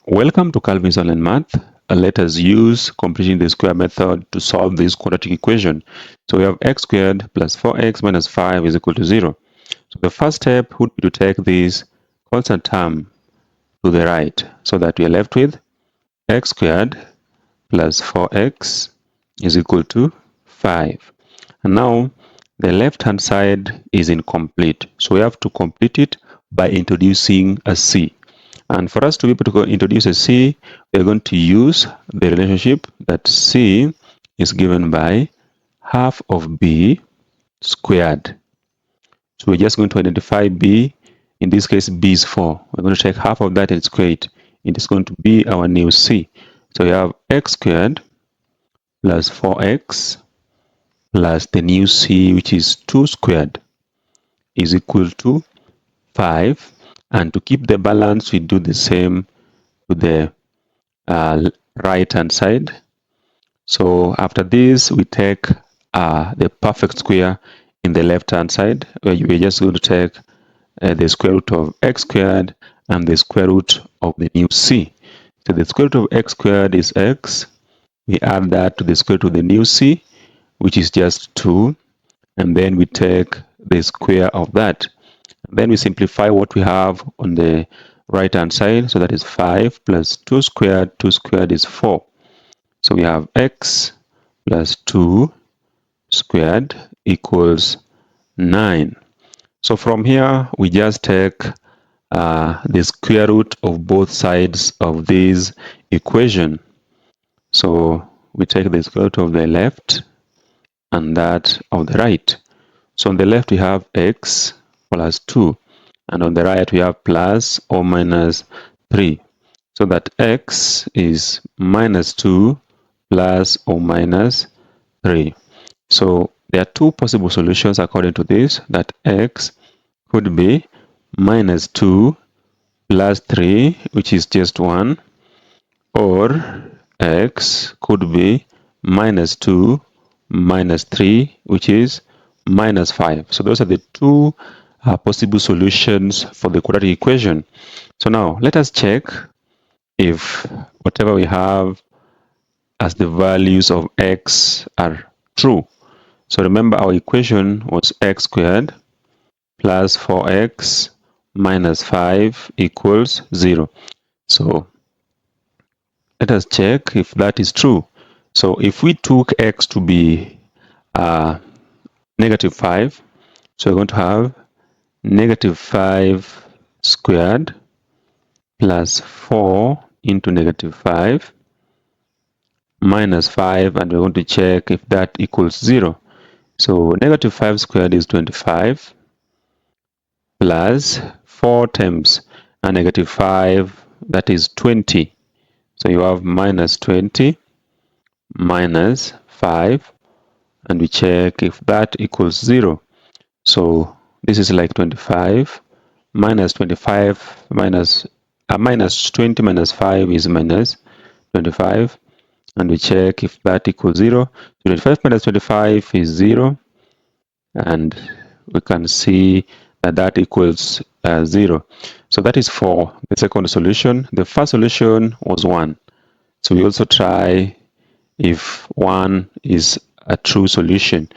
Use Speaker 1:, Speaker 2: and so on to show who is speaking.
Speaker 1: Welcome to Calvince Online Math. Let us use completing the square method to solve this quadratic equation. So we have x squared plus 4x minus 5 is equal to 0. So the first step would be to take this constant term to the right so that we are left with x squared plus 4x is equal to 5. And now the left hand side is incomplete. So we have to complete it by introducing a c. And for us to be able to introduce a c, we're going to use the relationship that c is given by half of b squared. So we're just going to identify b. In this case, b is 4. We're going to take half of that and square it. It is going to be our new c. So we have x squared plus 4x plus the new c, which is 2 squared, is equal to 5. And to keep the balance, we do the same to the right hand side. So after this, we take the perfect square in the left hand side, where we're just going to take the square root of x squared and the square root of the new c. So the square root of x squared is x. We add that to the square root of the new c, which is just 2, and then we take the square of that. Then we simplify what we have on the right hand side, so that is 5 plus 2 squared is 4. So we have x plus 2 squared equals 9. So from here, we just take the square root of both sides of this equation. So we take the square root of the left and that of the right. So on the left, we have x plus 2. And on the right, we have plus or minus 3. So that x is minus 2 plus or minus 3. So there are two possible solutions according to this, that x could be minus 2 plus 3, which is just 1, or x could be minus 2 minus 3, which is minus 5. So those are the two possible solutions for the quadratic equation. So now let us check if whatever we have as the values of x are true. So remember, our equation was x squared plus 4x minus 5 equals 0. So let us check if that is true. So if we took x to be negative 5, so we're going to have negative 5 squared plus 4 into negative 5 minus 5, and we're going to check if that equals 0. So negative 5 squared is 25 plus 4 times a negative 5, that is 20. So you have minus 20 minus 5, and we check if that equals 0. So this is like 25 minus 25 minus 20 minus 5 is minus 25, and we check if that equals 0. So 25 minus 25 is 0, and we can see that that equals 0. So that is for the second solution. The first solution was 1. So we also try if 1 is a true solution.